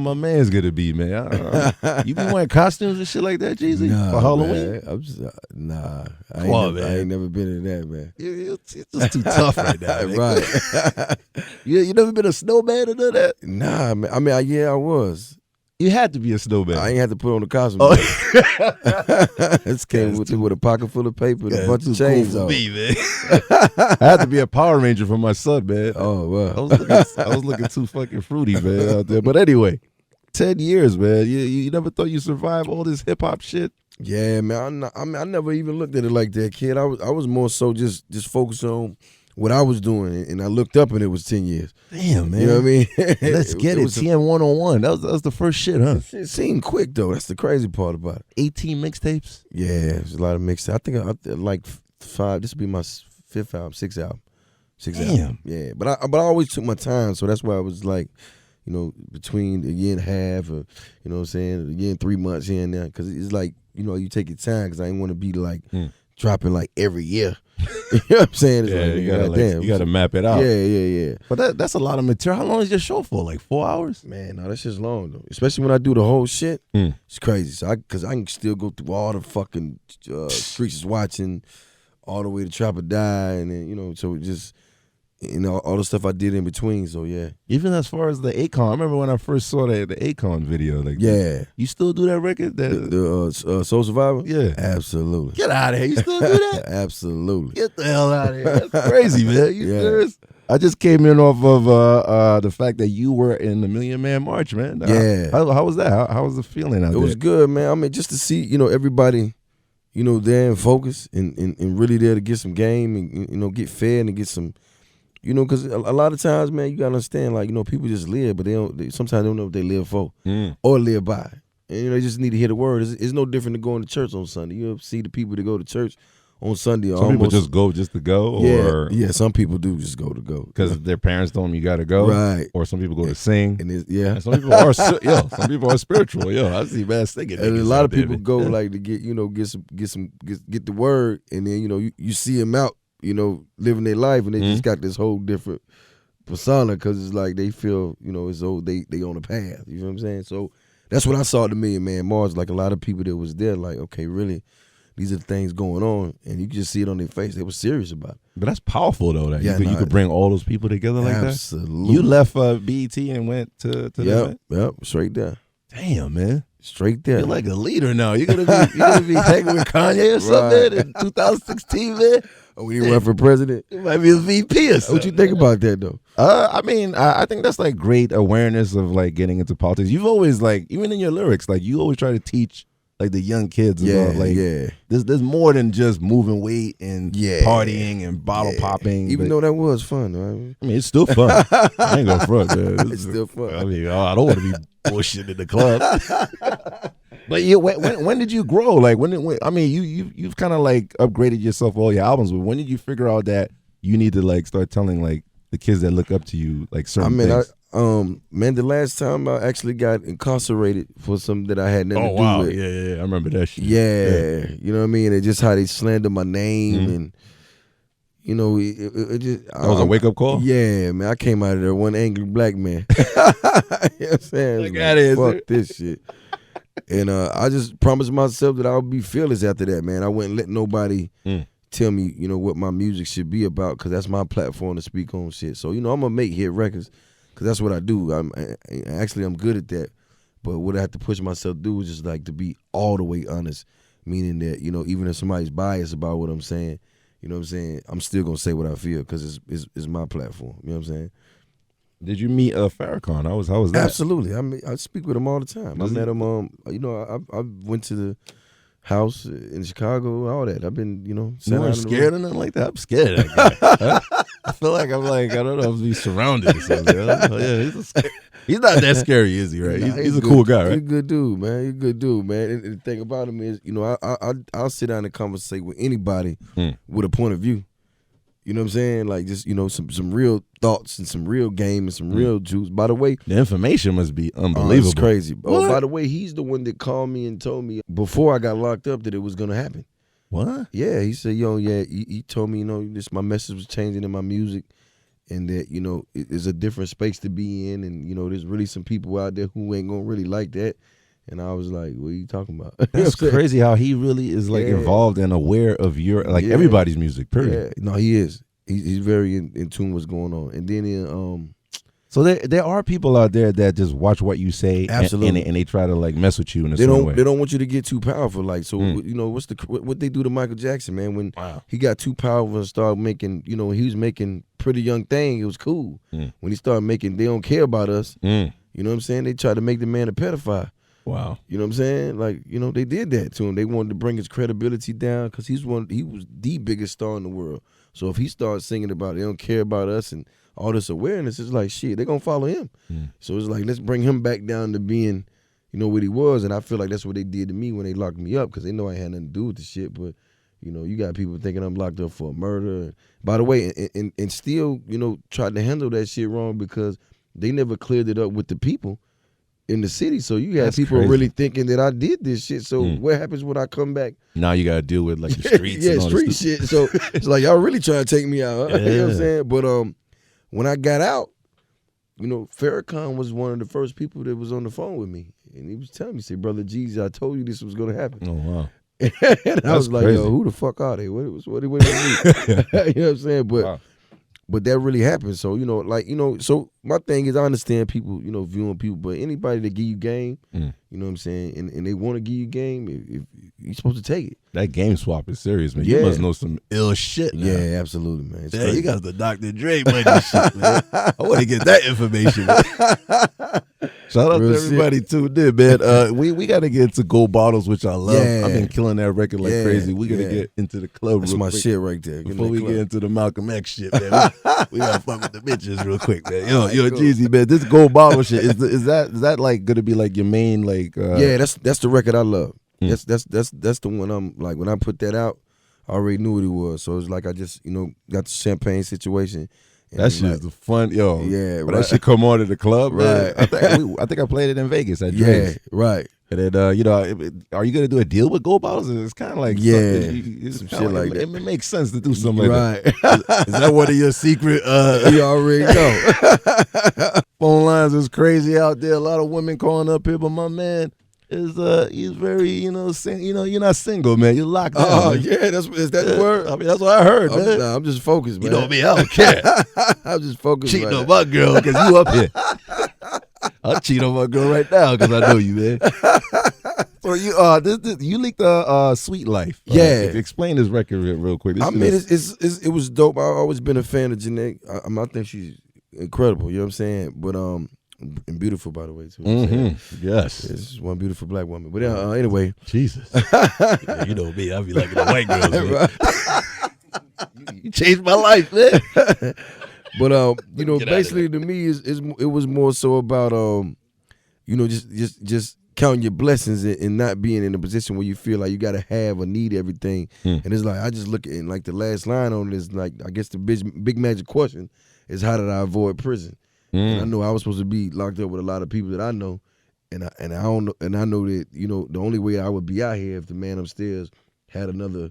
my man's gonna be, man. You be wearing costumes and shit like that, Jeezy, for Halloween? Man. I'm just, I ain't never been in that, man. It's just too tough right now, man. Right. You never been a snowman or none of that? Nah, man. I mean, yeah, I was. You had to be a snowman. I ain't had to put on the costume. Oh. It came with a pocket full of paper and a bunch of chains on. Me, man. I had to be a Power Ranger for my son, man. Oh, wow. I was looking too fucking fruity, man, out there. But anyway, 10 years, man. You never thought you'd survive all this hip hop shit? Yeah, man. I never even looked at it like that, kid. I was more so just focused on what I was doing, and I looked up and it was 10 years. Damn, man. You know what I mean? Let's get it. TM 101. That was the first shit, huh? It seemed quick, though. That's the crazy part about it. 18 mixtapes? Yeah, there's a lot of mixtapes. I think I like 5. This would be my 5th album, 6th album. Damn. Yeah, but I always took my time, so that's why I was like, you know, between a year and a half, or, you know what I'm saying, a year and 3 months here and there, because it's like, you know, you take your time, because I didn't want to be like dropping like every year. You know what I'm saying? It's you gotta map it out. Yeah. But that's a lot of material. How long is your show for? Like 4 hours? Man, no, that's just long though. Especially when I do the whole shit. It's crazy. So because I can still go through all the fucking Streets is Watching, all the way to Trap or Die, and then, you know, so it just, you know, all the stuff I did in between. So yeah. Even as far as the Akon, I remember when I first saw the Akon video. Like, yeah. You still do that record? The Soul Survivor? Yeah. Absolutely. Get out of here. You still do that? Absolutely. Get the hell out of here. That's crazy, man. You serious? I just came in off of the fact that you were in the Million Man March, man. Yeah. How was that? How was the feeling out there? It was good, man. I mean, just to see, you know, everybody, you know, there and focus and really there to get some game and, you know, get fed and get some, you know, because a lot of times, man, you got to understand, like, you know, people just live, but sometimes they don't know what they live for or live by. And, you know, they just need to hear the word. It's no different than going to church on Sunday. You'll see the people that go to church on Sunday. Some people just go just to go? Or yeah, some people do just go to go. Because their parents told them you got to go? Right. Or some people go to sing? And and some people are some people are spiritual. I see man singing. And a lot of people go like to get, you know, get the word, and then, you know, you see them out, you know, living their life, and they just got this whole different persona, because it's like they feel, you know, as though they on a path. You know what I'm saying? So that's what I saw at the Million Man March. Like, a lot of people that was there, like, okay, really, these are the things going on, and you can just see it on their face. They were serious about it. But that's powerful, though, that you could bring all those people together like that. Absolutely. You left BET and went to the event? Yep, straight there. Damn, man. Straight there. You're like a leader now. You're gonna be hanging with Kanye or something in 2016, man. Oh, when you run for president? You might be a VP or something. What you think about that, though? I mean, I think that's like great awareness of like getting into politics. You've always, like, even in your lyrics, like, you always try to teach like the young kids about, like, there's more than just moving weight and partying and bottle popping. Even though that was fun, right? I mean, it's still fun. I ain't gonna front, man. It's still fun. I mean, I don't want to be bullshit in the club. But when did you grow? Like, I mean, you've kind of like upgraded yourself all your albums, but when did you figure out that you need to like start telling like the kids that look up to you like certain things? Man, the last time I actually got incarcerated for something that I had nothing to do with. Yeah, I remember that shit. Yeah, you know what I mean? And just how they slander my name and, you know, it just... That was a wake-up call? Yeah, man. I came out of there one angry black man. You know what I'm saying? Fuck this shit. And I just promised myself that I would be fearless after that, man. I wouldn't let nobody tell me, you know, what my music should be about, because that's my platform to speak on shit. So, you know, I'm going to make hit records, because that's what I do. I'm good at that. But what I have to push myself to do is just like to be all the way honest, meaning that, you know, even if somebody's biased about what I'm saying, you know what I'm saying, I'm still going to say what I feel, because it's my platform. You know what I'm saying? Did you meet Farrakhan? How was that? Absolutely. I speak with him all the time. I met him. You know, I went to the house in Chicago, all that. I've been, you know, you weren't scared or nothing like that. I'm scared of that guy. I feel like I'm like, I don't know, if he's surrounded or something. Yeah, he's not that scary, is he? Right? He's a cool guy, right? He's a good dude, man. He's a good dude, man. And the thing about him is, you know, I'll sit down and conversate with anybody with a point of view. You know what I'm saying? Like, just, you know, some real thoughts and some real game and some real juice. By the way, the information must be unbelievable. It's crazy. Oh, by the way, he's the one that called me and told me before I got locked up that it was going to happen. What? Yeah, he said, he told me, you know, my message was changing in my music, and that, you know, it's a different space to be in, and, you know, there's really some people out there who ain't gonna really like that. And I was like, what are you talking about? That's crazy how he really is like involved and aware of your everybody's music, period. Yeah. No, he is. He's very in tune with what's going on. And then so there are people out there that just watch what you say, absolutely, and they try to like mess with you in a certain way. They don't want you to get too powerful. Like, so you know, what they do to Michael Jackson, man, when he got too powerful and started making, you know, he was making Pretty Young Thing, it was cool. When he started making They Don't Care About Us, you know what I'm saying? They tried to make the man a pedophile. Wow. You know what I'm saying? Like, you know, they did that to him. They wanted to bring his credibility down because he was the biggest star in the world. So if he starts singing about They Don't Care About Us and all this awareness, it's like, shit, they're going to follow him. So it's like, let's bring him back down to being, you know, what he was. And I feel like that's what they did to me when they locked me up, because they know I had nothing to do with the shit. But, you know, you got people thinking I'm locked up for a murder. By the way, and still, you know, tried to handle that shit wrong because they never cleared it up with the people in the city. So you got people really thinking that I did this shit. So what happens when I come back? Now you got to deal with like the streets. Yeah, and all street this shit. So it's like, y'all really trying to take me out. Huh? You know what I'm saying? But when I got out, you know, Farrakhan was one of the first people that was on the phone with me. And he was telling me, say, Brother Jeezy, I told you this was going to happen. Oh, wow. And I was like, yo, who the fuck are they? What do you mean? You know what I'm saying? But wow. But that really happened. So, you know, like, you know, so my thing is, I understand people, you know, viewing people, but anybody that give you game, you know what I'm saying, and they want to give you game, if you're supposed to take it. That game swap is serious, man. You must know some ill shit now. Yeah, absolutely, man. Yeah, you got the Dr. Dre money shit, man. I want to get that information, man. Shout out to everybody tuned in, man. We got to get into Gold Bottles, which I love. I've been killing that record like crazy. We got to get into the club That's real my quick shit right there. Before we get into the Malcolm X shit, man. We got to fuck with the bitches real quick, man. Yo, Jeezy, man. This Gold Bottle shit, is that like going to be like your main, like... yeah, that's the record I love. That's the one I'm like, when I put that out, I already knew what it was. So it's like I just, you know, got the champagne situation. That shit is the fun, yo. Yeah, but that shit come on at the club, man. Right. I think I played it in Vegas at Dre's. Yeah, right. And then, you know, are you gonna do a deal with Gold Bottles? It's kind of like it's some shit like that. It makes sense to do something like that. Is that one of your secret? You already know. Phone lines is crazy out there. A lot of women calling up here, but my man is he's very, you know, you're not single, man. You're locked down. Oh, yeah, is that the word? I mean, that's what I heard, man. I'm just focused, man. You know me, I don't care. I'm just focused. Cheating on my girl because you up here. I'll cheat on my girl right now because I know you, man. So you leaked Sweet Life. Yeah. Explain this record real quick. I mean, it was dope. I've always been a fan of Janae. I think she's incredible. You know what I'm saying? But and beautiful, by the way, too. Yes. This is one beautiful black woman. But anyway. Jesus. Yeah, you know me. I be liking the white girls, man. You changed my life, man. But you know, basically to me, it was more so about you know, just counting your blessings and not being in a position where you feel like you gotta have or need everything. And it's like, I just look at it, like the last line on this, like, I guess the big magic question is, how did I avoid prison? And I know I was supposed to be locked up with a lot of people that I know, and I don't know, and I know that, you know, the only way I would be out here if the man upstairs had another,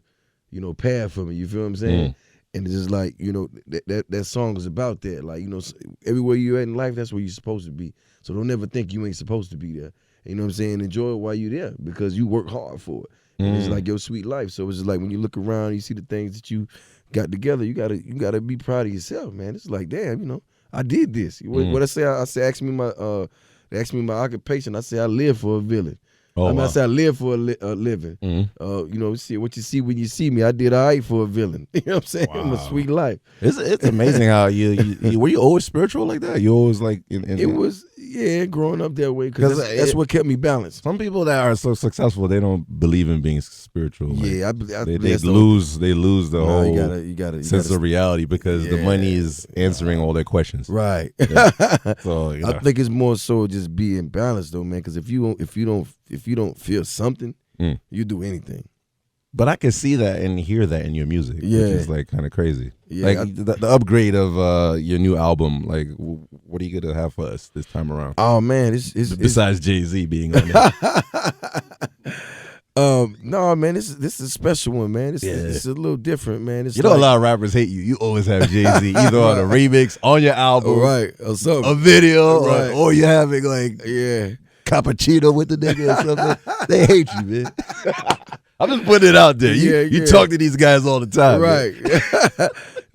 you know, path for me. You feel what I'm saying? And it's just like, you know, that song is about that. Like, you know, everywhere you're at in life, that's where you're supposed to be. So don't ever think you ain't supposed to be there. You know what I'm saying? Enjoy it while you're there, because you work hard for it. And it's like your sweet life. So it's just like, when you look around, you see the things that you got together, you gotta be proud of yourself, man. It's like, damn, you know, I did this. What I say? I say, ask me my occupation. I say, I live for a village. I say I live for a living. You know, see what you see when you see me. I did all right for a villain. You know what I'm saying? Wow. My sweet life. It's amazing how you were you always spiritual like that? You always like it was, yeah, growing up that way, because that's what kept me balanced. Some people that are so successful, they don't believe in being spiritual. Yeah, they lose the whole sense of reality, because the money is answering all their questions. Right. Yeah. So I think it's more so just being balanced though, man. Because if you don't feel something, you do anything. But I can see that and hear that in your music, which is like kind of crazy. Yeah, like the upgrade of your new album. Like, what are you gonna have for us this time around? Oh man, it's besides Jay-Z being on it. No, man, this is a special one, man. It's a little different, man. It's a lot of rappers hate you. You always have Jay-Z either on a remix, on your album, right, or something, a video, right. or you having like cappuccino with the nigga or something. They hate you, man. I'm just putting it out there. You talk to these guys all the time, right?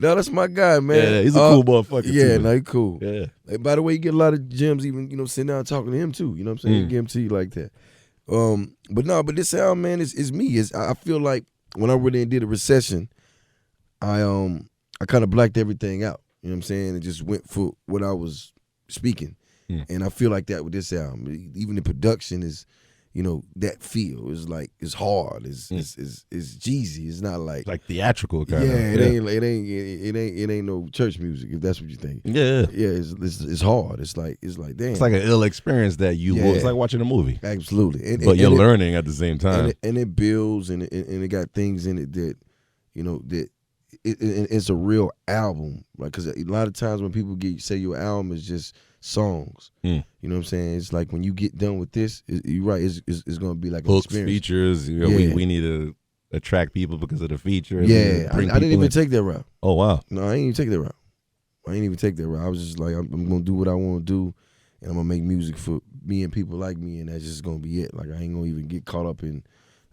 No, that's my guy, man. Yeah, he's a cool motherfucker. Yeah, too, no, he cool. Yeah. Like, by the way, you get a lot of gems, even sitting down talking to him too. You know what I'm saying? He give him to you like that. But this album, man, is me. I feel like when I really did a recession, I kind of blacked everything out. You know what I'm saying? And just went for what I was speaking. And I feel like that with this album. Even the production is, that feel is like it's hard. It's Jeezy. It's not like theatrical kind of. It ain't no church music if that's what you think. Yeah. Yeah, it's hard. It's like damn. It's like an ill experience that it's like watching a movie. Absolutely. But you're learning at the same time. And it builds and it got things in it that that it's a real album. Like, cuz a lot of times when people say your album is just songs. You know what I'm saying? It's like when you get done with this, you're right, it's going to be like hooks, an experience. features. We need to attract people because of the feature. Yeah, I didn't even take that route. Oh, wow. No, I ain't even take that route. I was just like, I'm going to do what I want to do, and I'm going to make music for me and people like me, and that's just going to be it. Like, I ain't going to even get caught up in,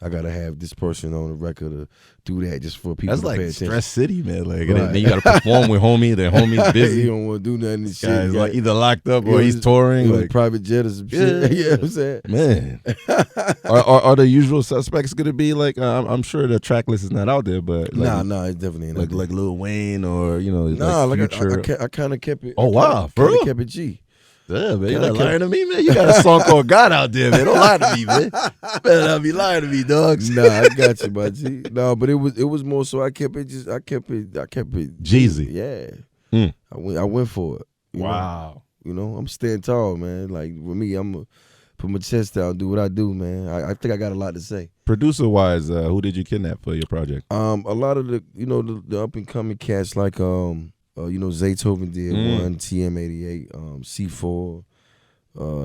I gotta have this person on the record to do that just for people to pay attention. That's like Stress City, man. Like, right. Then you gotta perform with homie. Their homie's busy. He don't want to do nothing. This shit. Guy's like either locked up or he's touring. Like private jet or some shit. You know what I'm saying? Man, are the usual suspects gonna be like? I'm sure the track list is not out there, but like, nah, it's definitely not like Lil Wayne or Future. I kind of kept it. Oh wow, for real? Kept it G. Yeah, man, you're not lying to me, man. You got a song called God out there, man. Don't lie to me, man. You better not be lying to me, dogs. Nah, I got you, my G. No, but it was more so I kept it Jeezy. Yeah. I went for it. Wow. I'm staying tall, man. Like with me, I'm gonna put my chest out, do what I do, man. I think I got a lot to say. Producer wise, who did you kidnap for your project? A lot of the up and coming cats like Zaytoven did one, TM88, C4,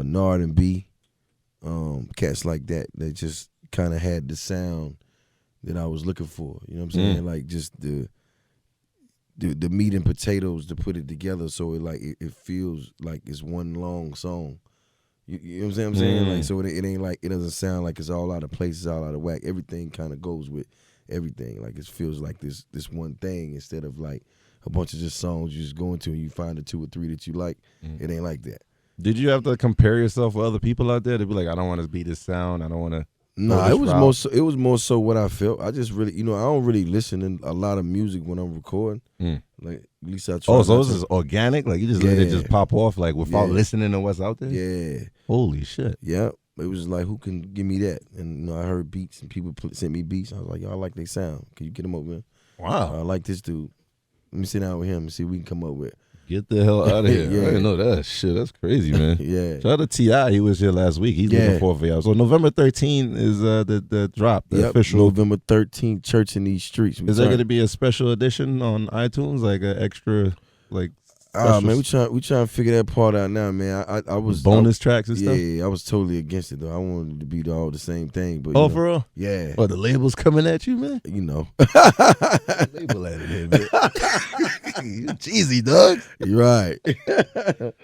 Nard and B, cats like that. They just kind of had the sound that I was looking for. You know what I'm saying? Like just the meat and potatoes to put it together, so it feels like it's one long song. You know what I'm saying? Like, so it ain't like, it doesn't sound like it's all out of place, it's all out of whack. Everything kind of goes with everything. Like it feels like this one thing instead of like a bunch of just songs you just go into and you find the 2 or 3 that you like. It ain't like that. Did you have to compare yourself with other people out there to be like, I don't want to be this sound, I don't want to? No, it was more so what I felt. I just really, I don't really listen to a lot of music when I'm recording. Like at least I try. Oh, so this is organic? Like you just let it just pop off, like without listening to what's out there? Yeah. Holy shit. Yeah. It was like, who can give me that? And I heard beats and people sent me beats. I was like, yo, I like their sound. Can you get them over here? Wow. I like this dude. Let me sit down with him and see what we can come up with. Get the hell out of here. I didn't know that shit. That's crazy, man. Yeah. Shout out to T.I. He was here last week. He's looking forward for y'all. So November 13th is the drop, the official. November 13th, Church in These Streets. Is there going to be a special edition on iTunes, like an extra, like? Man, we trying to figure that part out now, man. I was bonus tracks and stuff. Yeah, I was totally against it though. I wanted it to be all the same thing, but for real? Yeah. Oh, the label's coming at you, man. Label at it, here, man. Jeezy, dog. You're right.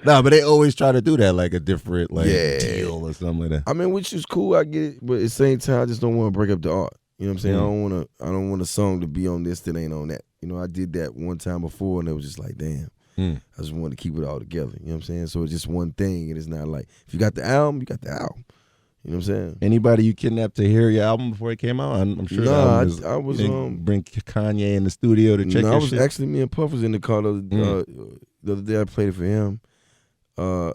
Nah, but they always try to do that, like a different deal or something like that. I mean, which is cool. I get it, but at the same time, I just don't want to break up the art. You know what I'm saying? I don't want a song to be on this that ain't on that. I did that one time before, and it was just like, damn. I just wanted to keep it all together. You know what I'm saying? So it's just one thing, and it's not like, if you got the album, you got the album. You know what I'm saying? Anybody you kidnapped to hear your album before it came out? I'm sure. I was bring Kanye in the studio to check. No, actually, me and Puff was in the car the other day. I played it for him. I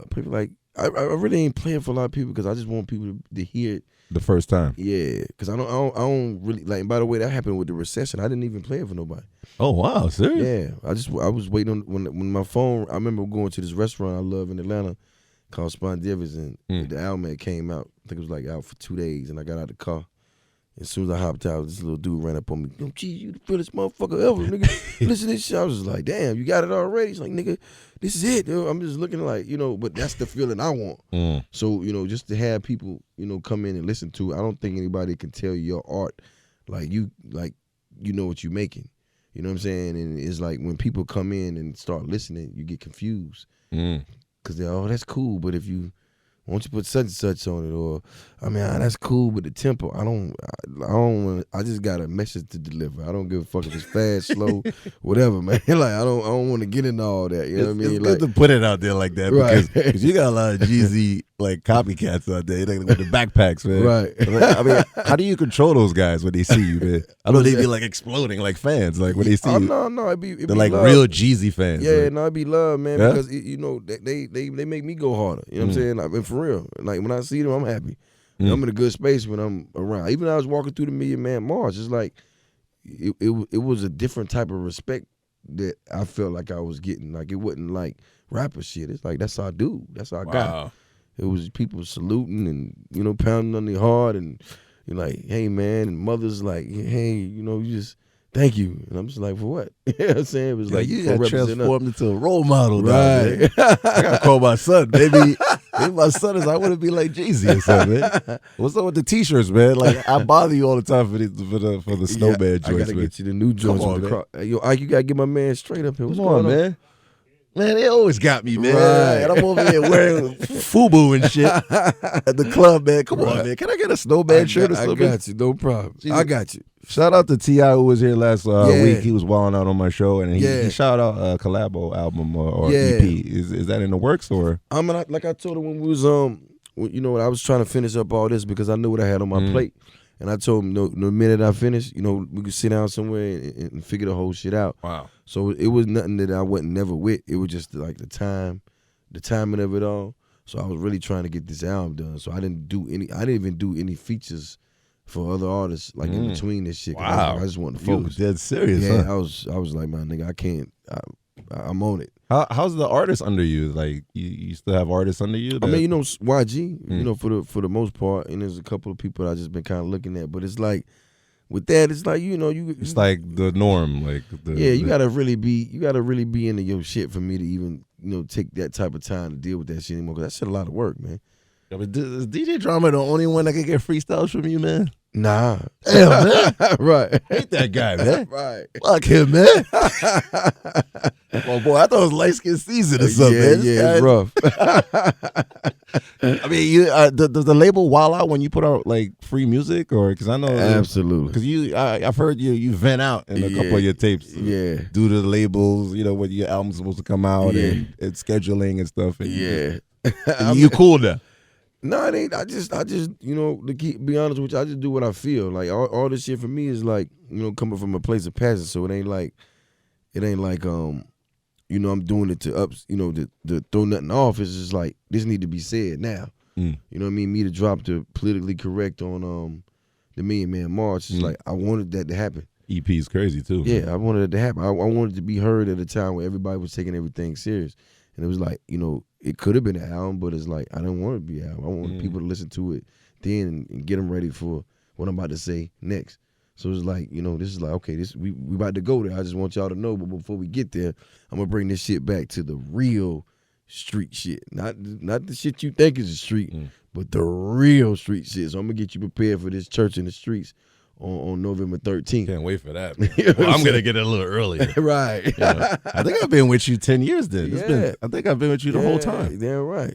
really ain't playing for a lot of people because I just want people to hear it the first time. Yeah, because I don't really like. And by the way, that happened with the recession. I didn't even play it for nobody. Oh wow, serious? Yeah, I was waiting on when my phone. I remember going to this restaurant I love in Atlanta called Spondivers, and the album came out. I think it was like out for 2 days, and I got out of the car As soon as I hopped out, this little dude ran up on me. Yo, Jeezy, you the realest motherfucker ever, nigga. Listen to this shit. I was just like, damn, you got it already? He's like, nigga, this is it. Dude. I'm just looking like, but that's the feeling I want. So, just to have people, come in and listen to it, I don't think anybody can tell you your art like you know what you're making. You know what I'm saying? And it's like when people come in and start listening, you get confused. Because they're, oh, that's cool, but if you, why don't you put such and such on it? Or, I mean, that's cool, but the tempo, I just got a message to deliver. I don't give a fuck if it's fast, slow, whatever, man. Like, I don't want to get into all that. You know what I mean? It's good to put it out there like that, because you got a lot of Jeezy like copycats out there with the backpacks, man. Right. I mean, how do you control those guys when they see you, man? I know they be like exploding like fans, like when they see you. No, it'd be They're like love. real Jeezy fans. Yeah, like. no, it'd be love, man, because they make me go harder. You know what I'm saying? Like, for real. Like, when I see them, I'm happy. I'm in a good space when I'm around. Even when I was walking through the Million Man March, it's like it was a different type of respect that I felt like I was getting. Like, it wasn't like rapper shit. It's like, that's our dude. That's our guy. It was people saluting and, pounding on their heart and you're like, hey, man. And mothers like, hey, you just, thank you. And I'm just like, for what? You know what I'm saying? It was like, you got transformed into a role model. Right. I got to call my son. Maybe my son I want to be like Jeezy or something, man. What's up with the T-shirts, man? Like, I bother you all the time for the snowman joints, I got to get you the new joints. Come on, man. Yo, Ike, you got to get my man straight up here. What's Come on, going on, man? Man, they always got me, man. Right. And I'm over here wearing FUBU and shit at the club, man. Come on, man. Can I get a snowman shirt or something? I got you. No problem. Jesus. I got you. Shout out to T.I. who was here last week. He was wilding out on my show, and he shout out a collabo album or EP. Is that in the works or? I mean, like I told him when we was I was trying to finish up all this because I knew what I had on my plate, and I told him the minute I finish, we could sit down somewhere and figure the whole shit out. Wow. So it was nothing that I wasn't never with. It was just like the timing of it all. So I was really trying to get this album done. So I didn't even do any features for other artists like in between this shit. Wow. I just wanted to focus. You dead serious? Yeah, huh? I was like, my nigga, I can't. I'm on it. How's the artist under you? Like you still have artists under you? I mean, YG, for the most part, and there's a couple of people I just been kind of looking at, but it's like with that, it's like it's like the norm, like you gotta really be into your shit for me to even take that type of time to deal with that shit anymore. Cause that shit a lot of work, man. Yeah, but is DJ Drama the only one that can get freestyles from you, man? Nah. Damn, man. Right. Hate that guy, man. Right. Fuck him, man. Oh, boy, I thought it was light-skin season or something, man. It's rough. I mean, does the label wild out when you put out, like, free music? Or, because I know. Absolutely. Because I've heard you vent out in a couple of your tapes. Yeah. Due to the labels, when your album's supposed to come out and scheduling and stuff. And, you cool now. No, it ain't. I just, to be honest with you, I just do what I feel. Like all this shit for me is like, coming from a place of passion. So it ain't like, I'm doing it to to throw nothing off. It's just like this need to be said now. You know what I mean? Me to drop the politically correct on the Million Man March. It's like I wanted that to happen. EP is crazy too. Yeah, I wanted it to happen. I wanted it to be heard at a time where everybody was taking everything serious. And it was like, it could have been an album, but it's like, I didn't want it to be an album. I wanted people to listen to it then and get them ready for what I'm about to say next. So it's like, this is like, okay, we about to go there. I just want y'all to know, but before we get there, I'm going to bring this shit back to the real street shit. Not the shit you think is a street, but the real street shit. So I'm going to get you prepared for this Church in the Streets on November 13th. Can't wait for that. Well, I'm going to get it a little earlier. Right. I think I've been with you 10 years then. I think I've been with you the whole time. Damn right.